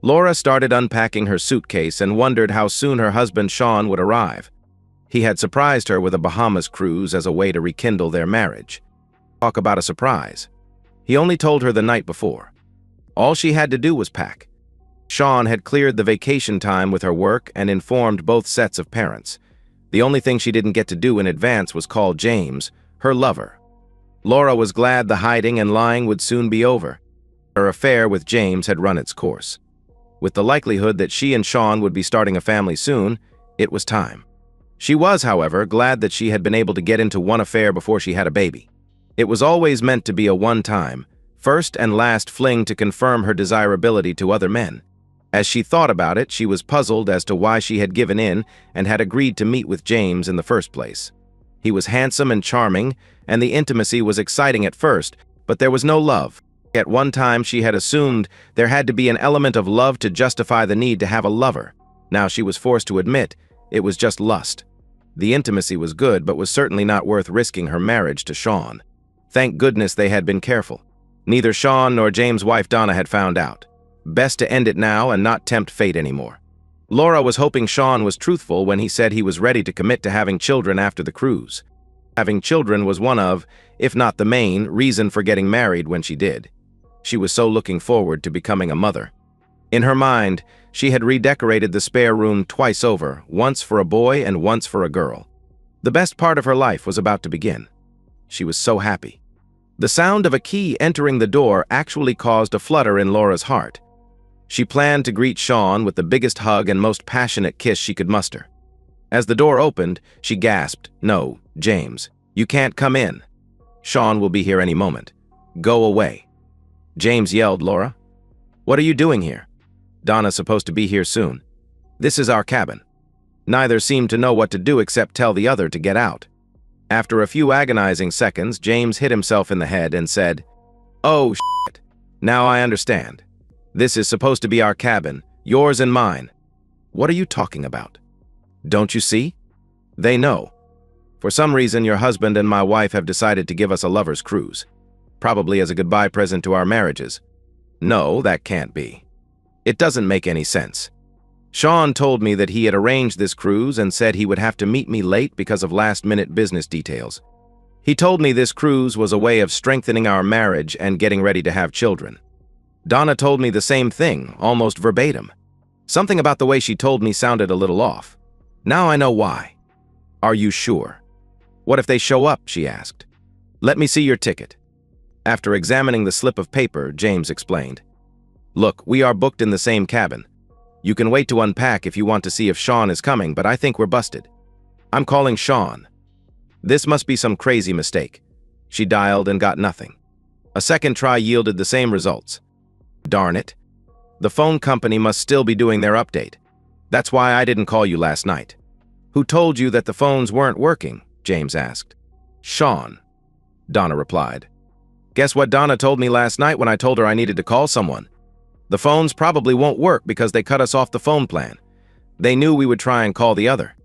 Laura started unpacking her suitcase and wondered how soon her husband Sean would arrive. He had surprised her with a Bahamas cruise as a way to rekindle their marriage. Talk about a surprise. He only told her the night before. All she had to do was pack. Sean had cleared the vacation time with her work and informed both sets of parents. The only thing she didn't get to do in advance was call James, her lover. Laura was glad the hiding and lying would soon be over. Her affair with James had run its course. With the likelihood that she and Sean would be starting a family soon, it was time. She was, however, glad that she had been able to get into one affair before she had a baby. It was always meant to be a one-time, first and last fling to confirm her desirability to other men. As she thought about it, she was puzzled as to why she had given in and had agreed to meet with James in the first place. He was handsome and charming, and the intimacy was exciting at first, but there was no love. At one time, she had assumed there had to be an element of love to justify the need to have a lover. Now she was forced to admit it was just lust. The intimacy was good, but was certainly not worth risking her marriage to Sean. Thank goodness they had been careful. Neither Sean nor James' wife Donna had found out. Best to end it now and not tempt fate anymore. Laura was hoping Sean was truthful when he said he was ready to commit to having children after the cruise. Having children was one of, if not the main, reason for getting married when she did. She was so looking forward to becoming a mother. In her mind, she had redecorated the spare room twice over, once for a boy and once for a girl. The best part of her life was about to begin. She was so happy. The sound of a key entering the door actually caused a flutter in Laura's heart. She planned to greet Sean with the biggest hug and most passionate kiss she could muster. As the door opened, she gasped, "No, James, you can't come in. Sean will be here any moment. Go away." James yelled, "Laura, what are you doing here? Donna's supposed to be here soon. This is our cabin." Neither seemed to know what to do except tell the other to get out. After a few agonizing seconds, James hit himself in the head and said, "Oh, shit. Now I understand. This is supposed to be our cabin, yours and mine." "What are you talking about? Don't you see? They know. For some reason, your husband and my wife have decided to give us a lover's cruise. Probably as a goodbye present to our marriages." "No, that can't be. It doesn't make any sense. Sean told me that he had arranged this cruise and said he would have to meet me late because of last-minute business details. He told me this cruise was a way of strengthening our marriage and getting ready to have children. Donna told me the same thing, almost verbatim. Something about the way she told me sounded a little off. Now I know why." "Are you sure?" "What if they show up?" she asked. "Let me see your ticket." After examining the slip of paper, James explained, "Look, we are booked in the same cabin. You can wait to unpack if you want to see if Sean is coming, but I think we're busted. I'm calling Sean." This must be some crazy mistake. She dialed and got nothing. A second try yielded the same results. Darn it. The phone company must still be doing their update. That's why I didn't call you last night. "Who told you that the phones weren't working?" James asked. "Sean," Donna replied. "Guess what Donna told me last night when I told her I needed to call someone? The phones probably won't work because they cut us off the phone plan. They knew we would try and call the other."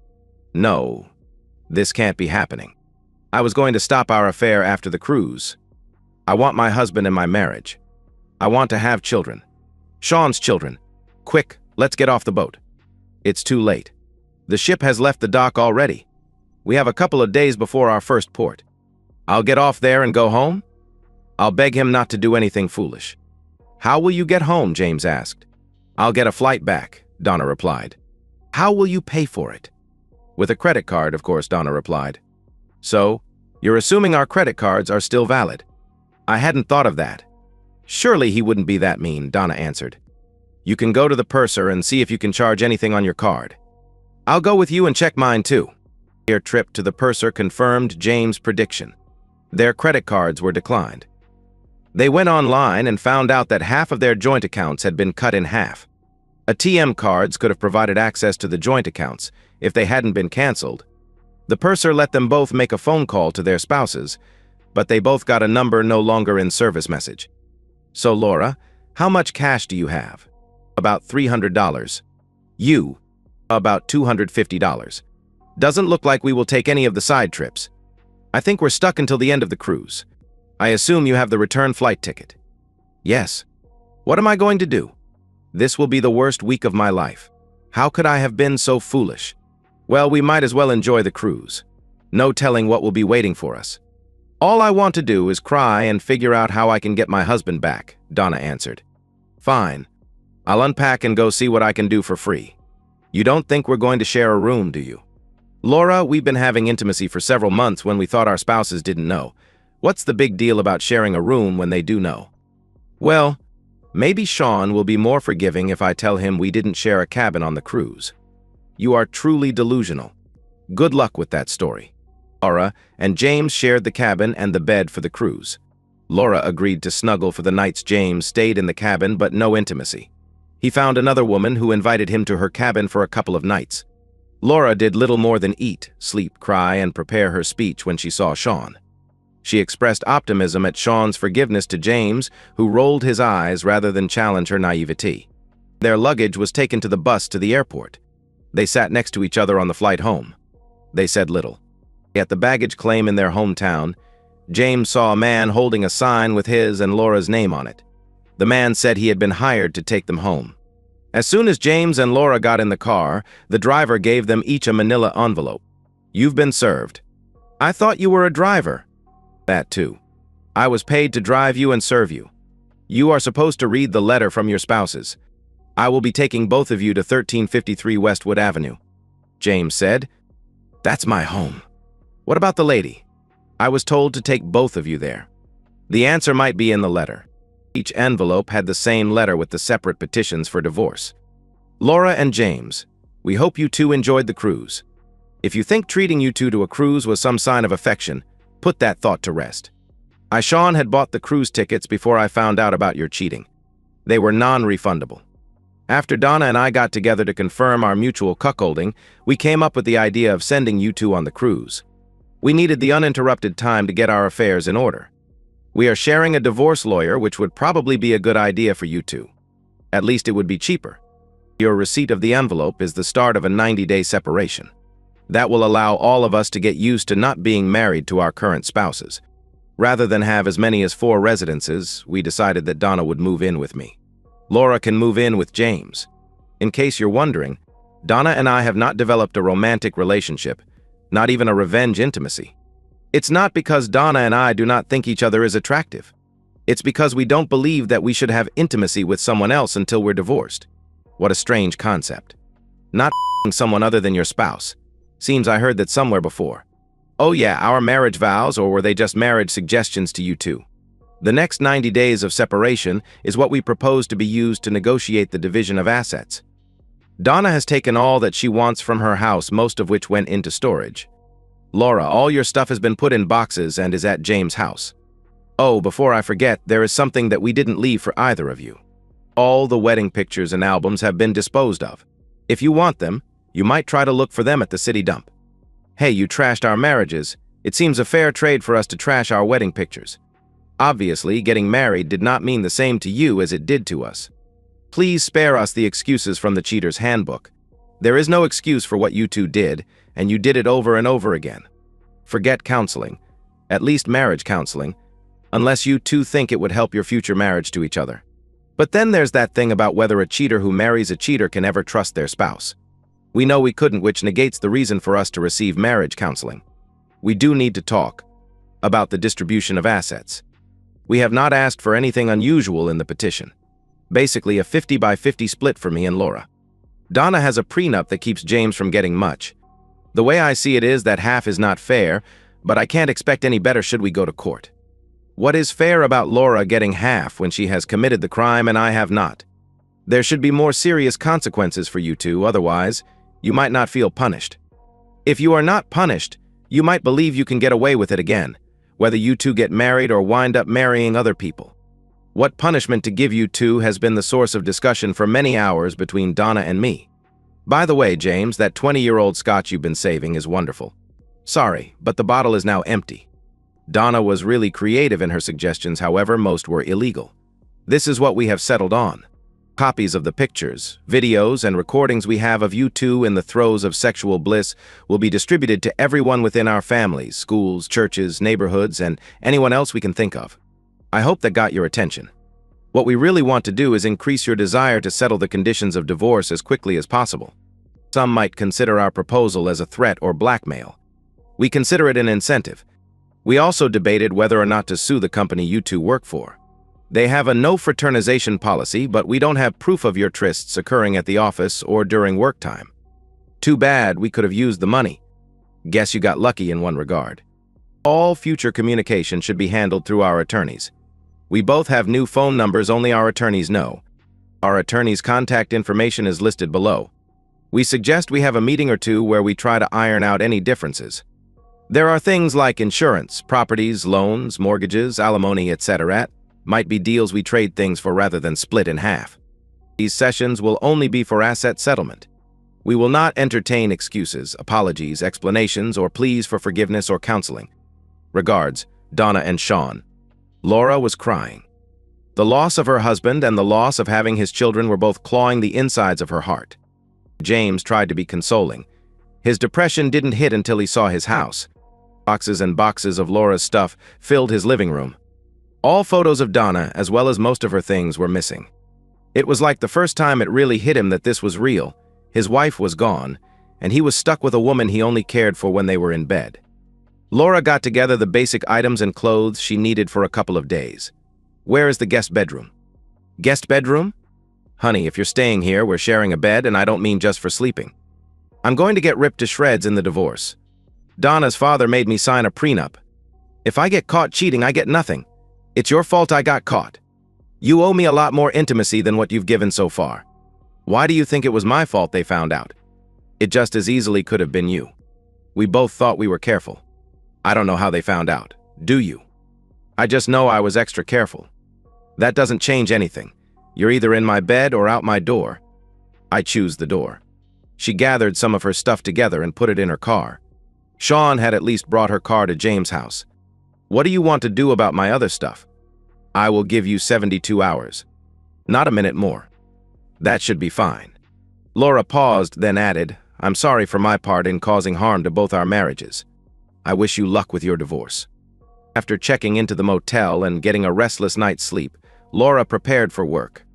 "No, this can't be happening. I was going to stop our affair after the cruise. I want my husband in my marriage. I want to have children. Sean's children. Quick, let's get off the boat." "It's too late. The ship has left the dock already. We have a couple of days before our first port. I'll get off there and go home?" "I'll beg him not to do anything foolish." "How will you get home?" James asked. "I'll get a flight back," Donna replied. "How will you pay for it?" "With a credit card, of course," Donna replied. "So, you're assuming our credit cards are still valid?" "I hadn't thought of that." "Surely he wouldn't be that mean," Donna answered. "You can go to the purser and see if you can charge anything on your card. I'll go with you and check mine too." Their trip to the purser confirmed James' prediction. Their credit cards were declined. They went online and found out that half of their joint accounts had been cut in half. ATM cards could have provided access to the joint accounts if they hadn't been canceled. The purser let them both make a phone call to their spouses, but they both got a number no longer in service message. "So, Laura, how much cash do you have?" "About $300. "You?" "About $250. "Doesn't look like we will take any of the side trips. I think we're stuck until the end of the cruise. I assume you have the return flight ticket." "Yes." "What am I going to do?" This will be the worst week of my life. How could I have been so foolish? Well, we might as well enjoy the cruise. No telling what will be waiting for us. All I want to do is cry and figure out how I can get my husband back, Donna answered. Fine. I'll unpack and go see what I can do for free. You don't think we're going to share a room, do you? Laura, we've been having intimacy for several months when we thought our spouses didn't know. What's the big deal about sharing a room when they do know? Well, maybe Sean will be more forgiving if I tell him we didn't share a cabin on the cruise. You are truly delusional. Good luck with that story. Laura and James shared the cabin and the bed for the cruise. Laura agreed to snuggle for the nights. James stayed in the cabin, but no intimacy. He found another woman who invited him to her cabin for a couple of nights. Laura did little more than eat, sleep, cry, and prepare her speech when she saw Sean. She expressed optimism at Sean's forgiveness to James, who rolled his eyes rather than challenge her naivety. Their luggage was taken to the bus to the airport. They sat next to each other on the flight home. They said little. At the baggage claim in their hometown, James saw a man holding a sign with his and Laura's name on it. The man said he had been hired to take them home. As soon as James and Laura got in the car, the driver gave them each a manila envelope. You've been served. I thought you were a driver. That too. I was paid to drive you and serve you. You are supposed to read the letter from your spouses. I will be taking both of you to 1353 Westwood Avenue. James said, That's my home. What about the lady? I was told to take both of you there. The answer might be in the letter. Each envelope had the same letter with the separate petitions for divorce. Laura and James, we hope you two enjoyed the cruise. If you think treating you two to a cruise was some sign of affection, put that thought to rest. Sean had bought the cruise tickets before I found out about your cheating. They were non-refundable. After Donna and I got together to confirm our mutual cuckolding, we came up with the idea of sending you two on the cruise. We needed the uninterrupted time to get our affairs in order. We are sharing a divorce lawyer, which would probably be a good idea for you two. At least it would be cheaper. Your receipt of the envelope is the start of a 90-day separation. That will allow all of us to get used to not being married to our current spouses. Rather than have as many as 4 residences, we decided that Donna would move in with me. Laura can move in with James. In case you're wondering, Donna and I have not developed a romantic relationship, not even a revenge intimacy. It's not because Donna and I do not think each other is attractive. It's because we don't believe that we should have intimacy with someone else until we're divorced. What a strange concept. Not someone other than your spouse. Seems I heard that somewhere before. Oh yeah, our marriage vows, or were they just marriage suggestions to you two? The next 90 days of separation is what we propose to be used to negotiate the division of assets. Donna has taken all that she wants from her house, most of which went into storage. Laura, all your stuff has been put in boxes and is at James' house. Oh, before I forget, there is something that we didn't leave for either of you. All the wedding pictures and albums have been disposed of. If you want them, you might try to look for them at the city dump. Hey, you trashed our marriages. It seems a fair trade for us to trash our wedding pictures. Obviously, getting married did not mean the same to you as it did to us. Please spare us the excuses from the cheater's handbook. There is no excuse for what you two did, and you did it over and over again. Forget counseling, at least marriage counseling, unless you two think it would help your future marriage to each other. But then there's that thing about whether a cheater who marries a cheater can ever trust their spouse. We know we couldn't, which negates the reason for us to receive marriage counseling. We do need to talk about the distribution of assets. We have not asked for anything unusual in the petition. Basically a 50-by-50 split for me and Laura. Donna has a prenup that keeps James from getting much. The way I see it is that half is not fair, but I can't expect any better should we go to court. What is fair about Laura getting half when she has committed the crime and I have not? There should be more serious consequences for you two, otherwise, you might not feel punished. If you are not punished, you might believe you can get away with it again, whether you two get married or wind up marrying other people. What punishment to give you two has been the source of discussion for many hours between Donna and me. By the way, James, that 20-year-old scotch you've been saving is wonderful. Sorry, but the bottle is now empty. Donna was really creative in her suggestions, however, most were illegal. This is what we have settled on. Copies of the pictures, videos, and recordings we have of you two in the throes of sexual bliss will be distributed to everyone within our families, schools, churches, neighborhoods, and anyone else we can think of. I hope that got your attention. What What we really want to do is increase your desire to settle the conditions of divorce as quickly as possible. Some might consider our proposal as a threat or blackmail. We consider it an incentive. We also debated whether or not to sue the company you two work for. They have a no fraternization policy, but we don't have proof of your trysts occurring at the office or during work time. Too bad, we could have used the money. Guess you got lucky in one regard. All future communication should be handled through our attorneys. We both have new phone numbers only our attorneys know. Our attorney's contact information is listed below. We suggest we have a meeting or two where we try to iron out any differences. There are things like insurance, properties, loans, mortgages, alimony, etc. Might be deals we trade things for rather than split in half. These sessions will only be for asset settlement. We will not entertain excuses, apologies, explanations, or pleas for forgiveness or counseling. Regards, Donna and Sean. Laura was crying. The loss of her husband and the loss of having his children were both clawing the insides of her heart. James tried to be consoling. His depression didn't hit until he saw his house. Boxes and boxes of Laura's stuff filled his living room. All photos of Donna, as well as most of her things, were missing. It was like the first time it really hit him that this was real. His wife was gone, and he was stuck with a woman he only cared for when they were in bed. Laura got together the basic items and clothes she needed for a couple of days. Where is the guest bedroom? Guest bedroom? Honey, if you're staying here, we're sharing a bed, and I don't mean just for sleeping. I'm going to get ripped to shreds in the divorce. Donna's father made me sign a prenup. If I get caught cheating, I get nothing. It's your fault I got caught. You owe me a lot more intimacy than what you've given so far. Why do you think it was my fault they found out? It just as easily could have been you. We both thought we were careful. I don't know how they found out. Do you? I just know I was extra careful. That doesn't change anything. You're either in my bed or out my door. I choose the door. She gathered some of her stuff together and put it in her car. Sean had at least brought her car to James' house. What do you want to do about my other stuff? I will give you 72 hours. Not a minute more. That should be fine. Laura paused, then added, I'm sorry for my part in causing harm to both our marriages. I wish you luck with your divorce. After checking into the motel and getting a restless night's sleep, Laura prepared for work.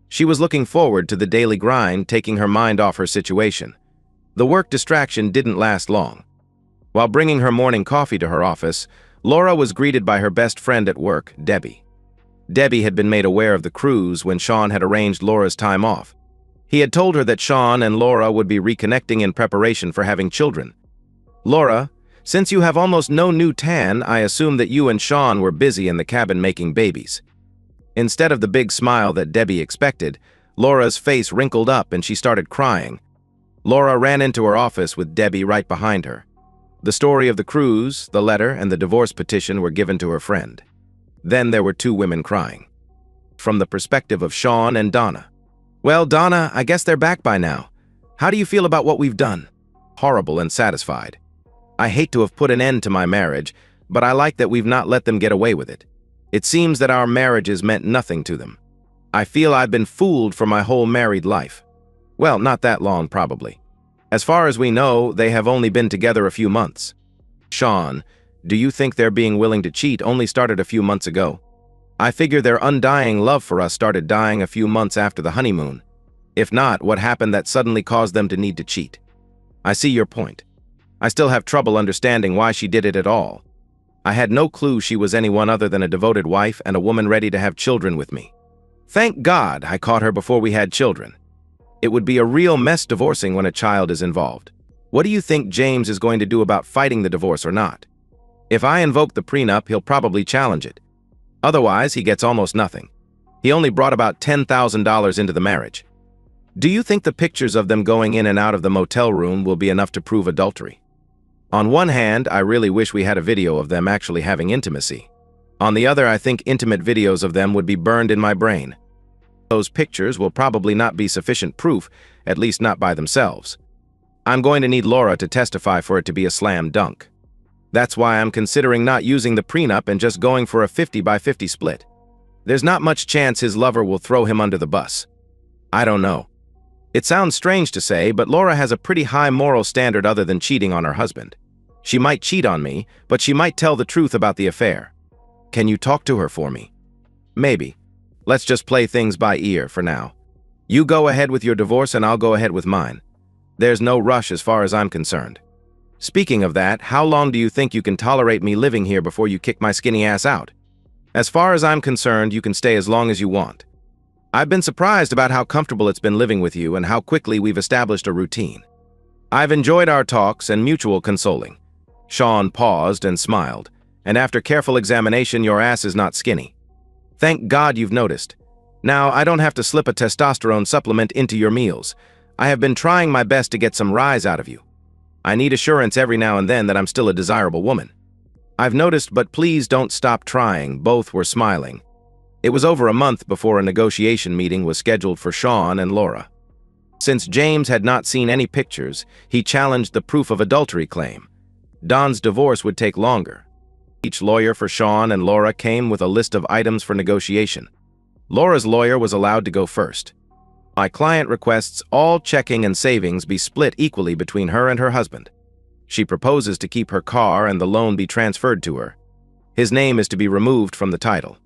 She was looking forward to the daily grind, taking her mind off her situation. The work distraction didn't last long. While bringing her morning coffee to her office, Laura was greeted by her best friend at work, Debbie. Debbie had been made aware of the cruise when Sean had arranged Laura's time off. He had told her that Sean and Laura would be reconnecting in preparation for having children. Laura, since you have almost no new tan, I assume that you and Sean were busy in the cabin making babies. Instead of the big smile that Debbie expected, Laura's face wrinkled up and she started crying. Laura ran into her office with Debbie right behind her. The story of the cruise, the letter, and the divorce petition were given to her friend. Then there were two women crying. From the perspective of Sean and Donna. Well, Donna, I guess they're back by now. How do you feel about what we've done? Horrible and satisfied. I hate to have put an end to my marriage, but I like that we've not let them get away with it. It seems that our marriages meant nothing to them. I feel I've been fooled for my whole married life. Well, not that long, probably. As far as we know, they have only been together a few months. Sean, do you think their being willing to cheat only started a few months ago? I figure their undying love for us started dying a few months after the honeymoon. If not, what happened that suddenly caused them to need to cheat? I see your point. I still have trouble understanding why she did it at all. I had no clue she was anyone other than a devoted wife and a woman ready to have children with me. Thank God I caught her before we had children. It would be a real mess divorcing when a child is involved. What do you think James is going to do about fighting the divorce or not? If I invoke the prenup, he'll probably challenge it. Otherwise, he gets almost nothing. He only brought about $10,000 into the marriage. Do you think the pictures of them going in and out of the motel room will be enough to prove adultery? On one hand, I really wish we had a video of them actually having intimacy. On the other, I think intimate videos of them would be burned in my brain. Those pictures will probably not be sufficient proof, at least not by themselves. I'm going to need Laura to testify for it to be a slam dunk. That's why I'm considering not using the prenup and just going for a 50-by-50 split. There's not much chance his lover will throw him under the bus. I don't know. It sounds strange to say, but Laura has a pretty high moral standard other than cheating on her husband. She might cheat on me, but she might tell the truth about the affair. Can you talk to her for me? Maybe. Let's just play things by ear for now. You go ahead with your divorce and I'll go ahead with mine. There's no rush as far as I'm concerned. Speaking of that, how long do you think you can tolerate me living here before you kick my skinny ass out? As far as I'm concerned, you can stay as long as you want. I've been surprised about how comfortable it's been living with you and how quickly we've established a routine. I've enjoyed our talks and mutual consoling. Sean paused and smiled, and after careful examination, your ass is not skinny. Thank God you've noticed. Now, I don't have to slip a testosterone supplement into your meals. I have been trying my best to get some rise out of you. I need assurance every now and then that I'm still a desirable woman. I've noticed, but please don't stop trying. Both were smiling. It was over a month before a negotiation meeting was scheduled for Sean and Laura. Since James had not seen any pictures, he challenged the proof of adultery claim. Don's divorce would take longer. Each lawyer for Sean and Laura came with a list of items for negotiation. Laura's lawyer was allowed to go first. My client requests all checking and savings be split equally between her and her husband. She proposes to keep her car and the loan be transferred to her. His name is to be removed from the title.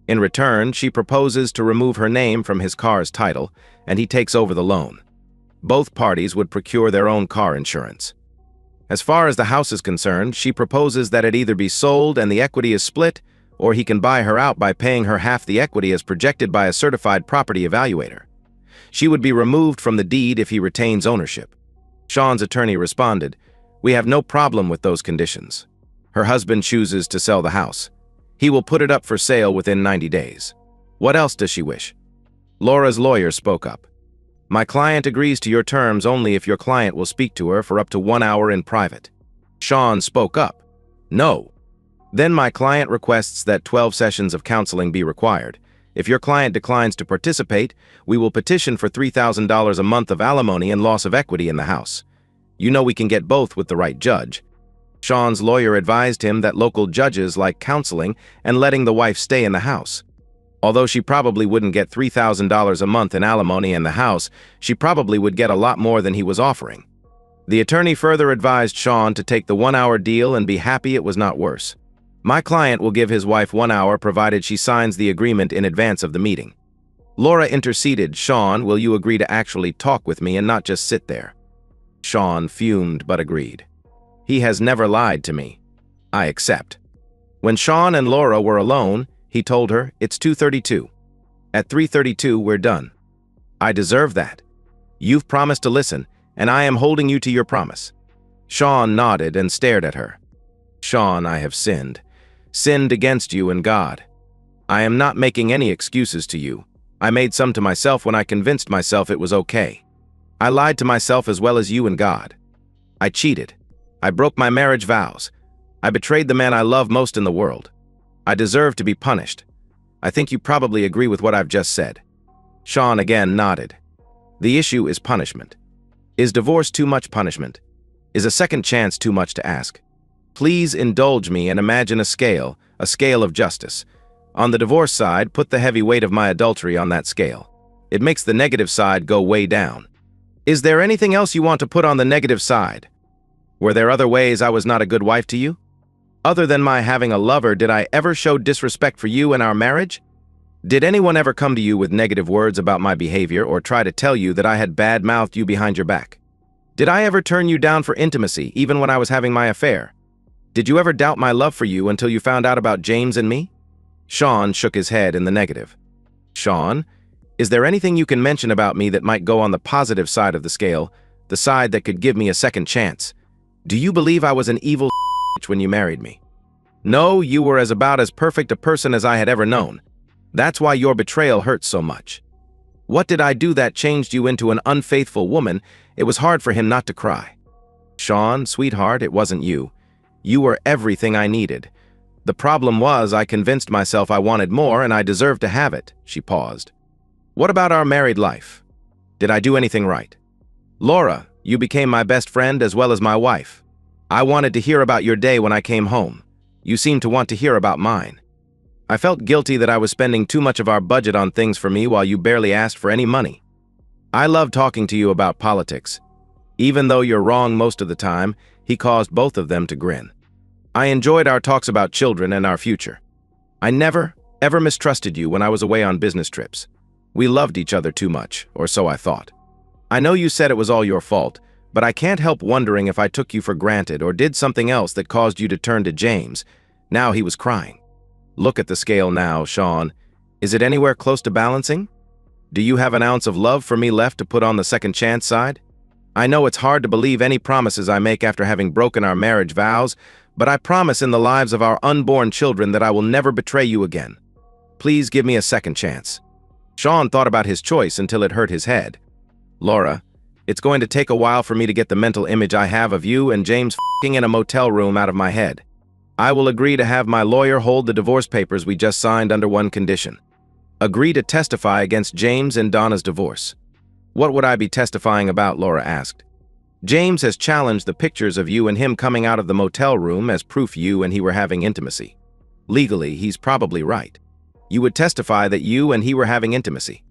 In return, she proposes to remove her name from his car's title, and he takes over the loan. Both parties would procure their own car insurance. As far as the house is concerned, she proposes that it either be sold and the equity is split, or he can buy her out by paying her half the equity as projected by a certified property evaluator. She would be removed from the deed if he retains ownership. Sean's attorney responded, "We have no problem with those conditions. Her husband chooses to sell the house. He will put it up for sale within 90 days. What else does she wish?" Laura's lawyer spoke up. "My client agrees to your terms only if your client will speak to her for up to 1 hour in private." Sean spoke up. "No. Then my client requests that 12 sessions of counseling be required. If your client declines to participate, we will petition for $3,000 a month of alimony and loss of equity in the house. You know we can get both with the right judge." Sean's lawyer advised him that local judges like counseling and letting the wife stay in the house. Although she probably wouldn't get $3,000 a month in alimony in the house, she probably would get a lot more than he was offering. The attorney further advised Sean to take the 1-hour deal and be happy it was not worse. "My client will give his wife 1 hour provided she signs the agreement in advance of the meeting." Laura interceded, "Sean, will you agree to actually talk with me and not just sit there?" Sean fumed but agreed. "He has never lied to me. I accept." When Sean and Laura were alone, he told her, "It's 2:32. At 3:32, we're done. I deserve that. You've promised to listen, and I am holding you to your promise." Sean nodded and stared at her. "Sean, I have sinned against you and God. I am not making any excuses to you. I made some to myself when I convinced myself it was okay. I lied to myself as well as you and God. I cheated. I broke my marriage vows. I betrayed the man I love most in the world. I deserve to be punished. I think you probably agree with what I've just said." Sean again nodded. "The issue is punishment. Is divorce too much punishment? Is a second chance too much to ask? Please indulge me and imagine a scale of justice. On the divorce side, put the heavy weight of my adultery on that scale. It makes the negative side go way down. Is there anything else you want to put on the negative side? Were there other ways I was not a good wife to you? Other than my having a lover, did I ever show disrespect for you in our marriage? Did anyone ever come to you with negative words about my behavior or try to tell you that I had bad-mouthed you behind your back? Did I ever turn you down for intimacy, even when I was having my affair? Did you ever doubt my love for you until you found out about James and me?" Sean shook his head in the negative. "Sean, is there anything you can mention about me that might go on the positive side of the scale, the side that could give me a second chance? Do you believe I was an evil when you married me? No, you were about as perfect a person as I had ever known. That's why your betrayal hurts so much. What did I do that changed you into an unfaithful woman? It was hard for him not to cry." "Sean, sweetheart, it wasn't you. You were everything I needed. The problem was I convinced myself I wanted more and I deserved to have it." She paused. "What about our married life? Did I do anything right? Laura, you became my best friend as well as my wife. I wanted to hear about your day when I came home. You seemed to want to hear about mine. I felt guilty that I was spending too much of our budget on things for me while you barely asked for any money. I love talking to you about politics. Even though you're wrong most of the time," he caused both of them to grin. "I enjoyed our talks about children and our future. I never, Ever mistrusted you when I was away on business trips. We loved each other too much, or so I thought. I know you said it was all your fault, but I can't help wondering if I took you for granted or did something else that caused you to turn to James. Now he was crying. Look at the scale now, Sean. Is it anywhere close to balancing? Do you have an ounce of love for me left to put on the second chance side? I know it's hard to believe any promises I make after having broken our marriage vows, but I promise in the lives of our unborn children that I will never betray you again. Please give me a second chance. Sean thought about his choice until it hurt his head. Laura, it's going to take a while for me to get the mental image I have of you and James f***ing in a motel room out of my head. I will agree to have my lawyer hold the divorce papers we just signed under one condition. Agree to testify against James and Donna's divorce. What would I be testifying about? Laura asked. James has challenged the pictures of you and him coming out of the motel room as proof you and he were having intimacy. Legally, he's probably right. You would testify that you and he were having intimacy.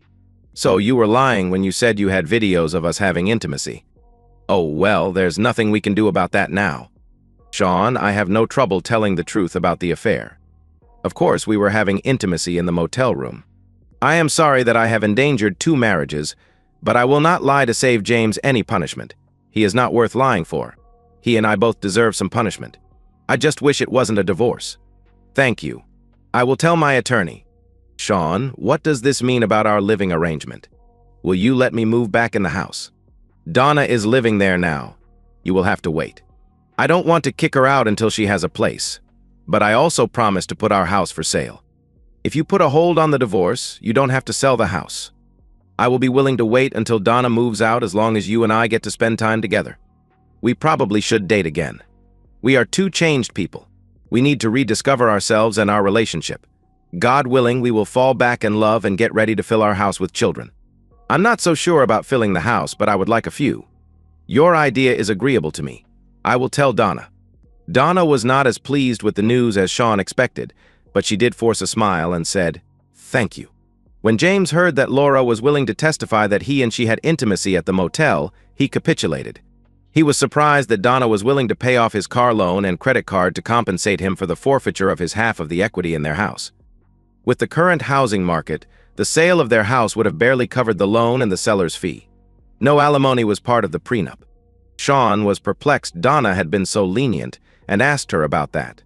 So you were lying when you said you had videos of us having intimacy. Oh, well, there's nothing we can do about that now. Sean, I have no trouble telling the truth about the affair. Of course, we were having intimacy in the motel room. I am sorry that I have endangered 2 marriages, but I will not lie to save James any punishment. He is not worth lying for. He and I both deserve some punishment. I just wish it wasn't a divorce. Thank you. I will tell my attorney. Sean, what does this mean about our living arrangement? Will you let me move back in the house? Donna is living there now. You will have to wait. I don't want to kick her out until she has a place, but I also promise to put our house for sale. If you put a hold on the divorce, you don't have to sell the house. I will be willing to wait until Donna moves out as long as you and I get to spend time together. We probably should date again. We are 2 changed people. We need to rediscover ourselves and our relationship. God willing, we will fall back in love and get ready to fill our house with children. I'm not so sure about filling the house, but I would like a few. Your idea is agreeable to me. I will tell Donna. Donna was not as pleased with the news as Sean expected, but she did force a smile and said, "Thank you." When James heard that Laura was willing to testify that he and she had intimacy at the motel, he capitulated. He was surprised that Donna was willing to pay off his car loan and credit card to compensate him for the forfeiture of his half of the equity in their house. With the current housing market, the sale of their house would have barely covered the loan and the seller's fee. No alimony was part of the prenup. Sean was perplexed Donna had been so lenient and asked her about that.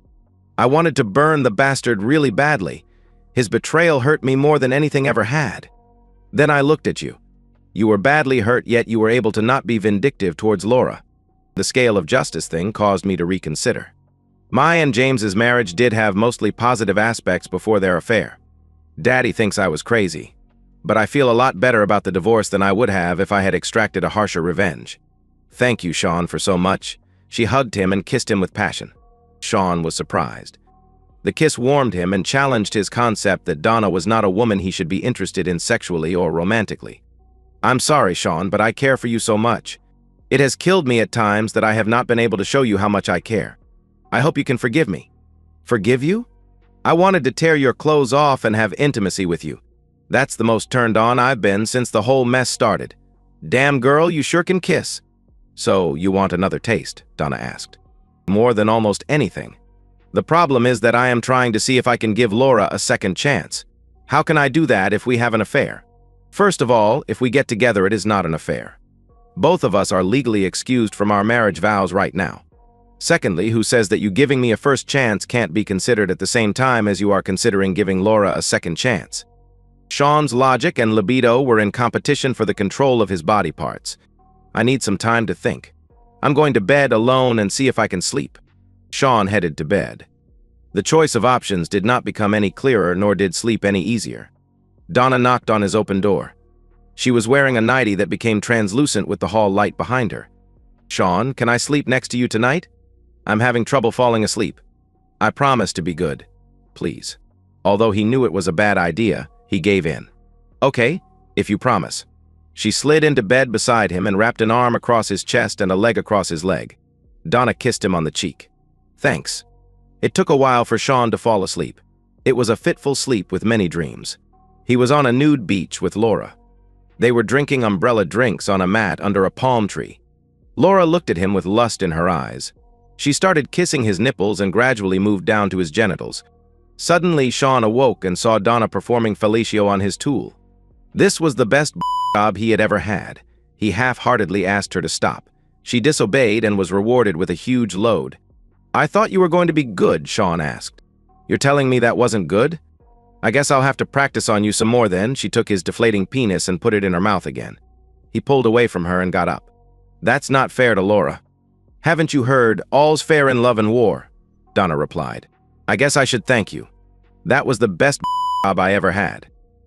I wanted to burn the bastard really badly. His betrayal hurt me more than anything ever had. Then I looked at you. You were badly hurt, yet you were able to not be vindictive towards Laura. The scale of justice thing caused me to reconsider. My and James's marriage did have mostly positive aspects before their affair. Daddy thinks I was crazy, but I feel a lot better about the divorce than I would have if I had extracted a harsher revenge. Thank you, Sean, for so much. She hugged him and kissed him with passion. Sean was surprised. The kiss warmed him and challenged his concept that Donna was not a woman he should be interested in sexually or romantically. I'm sorry, Sean, but I care for you so much. It has killed me at times that I have not been able to show you how much I care. I hope you can forgive me. Forgive you? I wanted to tear your clothes off and have intimacy with you. That's the most turned on I've been since the whole mess started. Damn girl, you sure can kiss. So, you want another taste? Donna asked. More than almost anything. The problem is that I am trying to see if I can give Laura a second chance. How can I do that if we have an affair? First of all, if we get together, it is not an affair. Both of us are legally excused from our marriage vows right now. Secondly, who says that you giving me a first chance can't be considered at the same time as you are considering giving Laura a second chance? Sean's logic and libido were in competition for the control of his body parts. I need some time to think. I'm going to bed alone and see if I can sleep. Sean headed to bed. The choice of options did not become any clearer, nor did sleep any easier. Donna knocked on his open door. She was wearing a nightie that became translucent with the hall light behind her. Sean, can I sleep next to you tonight? I'm having trouble falling asleep. I promise to be good. Please. Although he knew it was a bad idea, he gave in. Okay, if you promise. She slid into bed beside him and wrapped an arm across his chest and a leg across his leg. Donna kissed him on the cheek. Thanks. It took a while for Sean to fall asleep. It was a fitful sleep with many dreams. He was on a nude beach with Laura. They were drinking umbrella drinks on a mat under a palm tree. Laura looked at him with lust in her eyes. She started kissing his nipples and gradually moved down to his genitals. Suddenly, Sean awoke and saw Donna performing fellatio on his tool. This was the best job he had ever had. He half-heartedly asked her to stop. She disobeyed and was rewarded with a huge load. "I thought you were going to be good," Sean asked. "You're telling me that wasn't good? I guess I'll have to practice on you some more then." She took his deflating penis and put it in her mouth again. He pulled away from her and got up. "That's not fair to Laura." "Haven't you heard, all's fair in love and war?" Donna replied. "I guess I should thank you. That was the best job I ever had."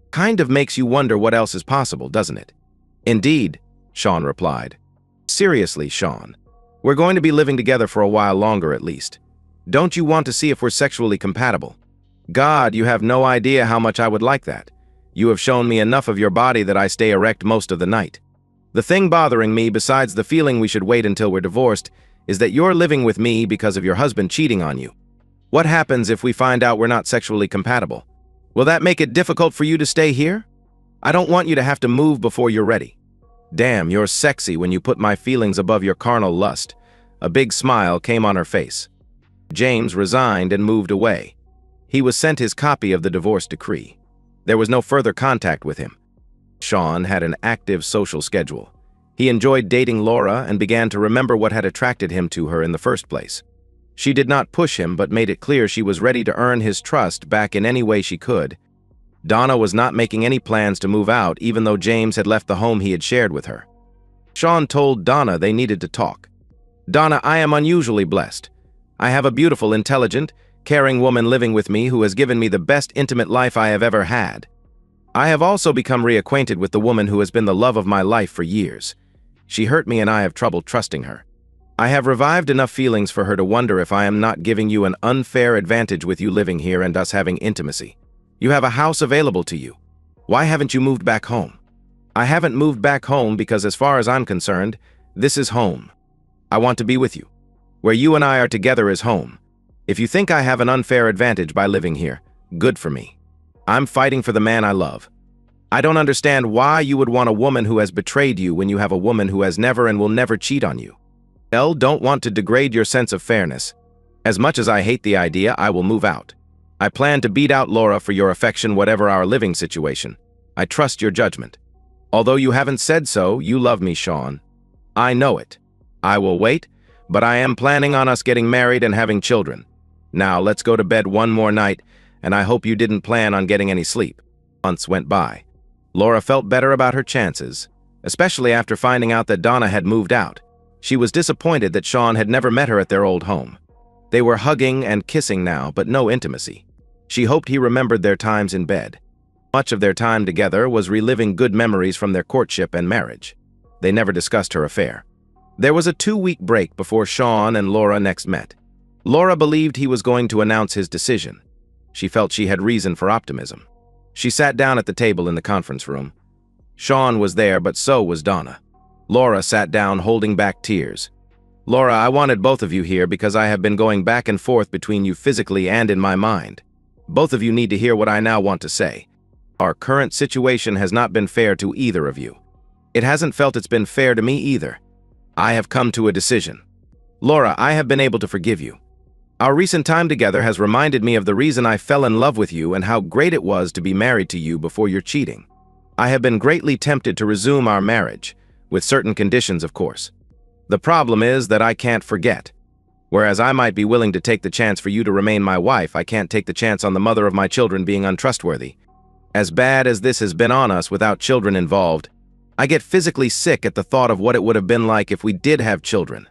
"Kind of makes you wonder what else is possible, doesn't it?" "Indeed," Sean replied. "Seriously, Sean, we're going to be living together for a while longer at least. Don't you want to see if we're sexually compatible?" "God, you have no idea how much I would like that. You have shown me enough of your body that I stay erect most of the night. The thing bothering me, besides the feeling we should wait until we're divorced, is that you're living with me because of your husband cheating on you. What happens if we find out we're not sexually compatible? Will that make it difficult for you to stay here? I don't want you to have to move before you're ready. Damn, you're sexy when you put my feelings above your carnal lust." A big smile came on her face. James resigned and moved away. He was sent his copy of the divorce decree. There was no further contact with him. Sean had an active social schedule. He enjoyed dating Laura and began to remember what had attracted him to her in the first place. She did not push him, but made it clear she was ready to earn his trust back in any way she could. Donna was not making any plans to move out, even though James had left the home he had shared with her. Sean told Donna they needed to talk. "Donna, I am unusually blessed. I have a beautiful, intelligent, caring woman living with me who has given me the best intimate life I have ever had. I have also become reacquainted with the woman who has been the love of my life for years. She hurt me and I have trouble trusting her. I have revived enough feelings for her to wonder if I am not giving you an unfair advantage with you living here and us having intimacy. You have a house available to you. Why haven't you moved back home?" "I haven't moved back home because as far as I'm concerned, this is home. I want to be with you. Where you and I are together is home. If you think I have an unfair advantage by living here, good for me. I'm fighting for the man I love. I don't understand why you would want a woman who has betrayed you when you have a woman who has never and will never cheat on you. Don't want to degrade your sense of fairness. As much as I hate the idea, I will move out. I plan to beat out Laura for your affection, whatever our living situation. I trust your judgment. Although you haven't said so, you love me, Sean. I know it. I will wait, but I am planning on us getting married and having children. Now let's go to bed one more night, and I hope you didn't plan on getting any sleep." Months went by. Laura felt better about her chances, especially after finding out that Donna had moved out. She was disappointed that Sean had never met her at their old home. They were hugging and kissing now, but no intimacy. She hoped he remembered their times in bed. Much of their time together was reliving good memories from their courtship and marriage. They never discussed her affair. There was a 2-week break before Sean and Laura next met. Laura believed he was going to announce his decision. She felt she had reason for optimism. She sat down at the table in the conference room. Sean was there, but so was Donna. Laura sat down, holding back tears. "Laura, I wanted both of you here because I have been going back and forth between you physically and in my mind. Both of you need to hear what I now want to say. Our current situation has not been fair to either of you. It hasn't felt it's been fair to me either. I have come to a decision. Laura, I have been able to forgive you. Our recent time together has reminded me of the reason I fell in love with you and how great it was to be married to you before your cheating. I have been greatly tempted to resume our marriage, with certain conditions, of course. The problem is that I can't forget. Whereas I might be willing to take the chance for you to remain my wife, I can't take the chance on the mother of my children being untrustworthy. As bad as this has been on us without children involved, I get physically sick at the thought of what it would have been like if we did have children.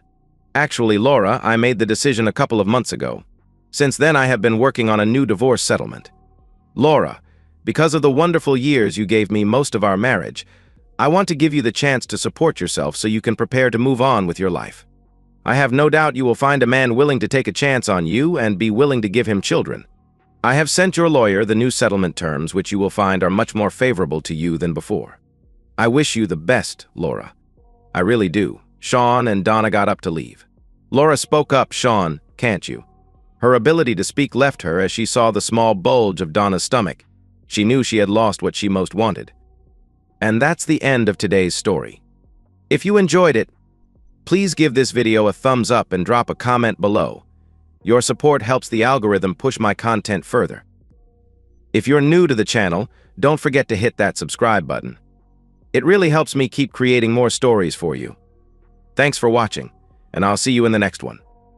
Actually, Laura, I made the decision a couple of months ago. Since then, I have been working on a new divorce settlement. Laura, because of the wonderful years you gave me most of our marriage, I want to give you the chance to support yourself so you can prepare to move on with your life. I have no doubt you will find a man willing to take a chance on you and be willing to give him children. I have sent your lawyer the new settlement terms, which you will find are much more favorable to you than before. I wish you the best, Laura. I really do." Sean and Donna got up to leave. Laura spoke up, "Sean, can't you?" Her ability to speak left her as she saw the small bulge of Donna's stomach. She knew she had lost what she most wanted. And that's the end of today's story. If you enjoyed it, please give this video a thumbs up and drop a comment below. Your support helps the algorithm push my content further. If you're new to the channel, don't forget to hit that subscribe button. It really helps me keep creating more stories for you. Thanks for watching, and I'll see you in the next one.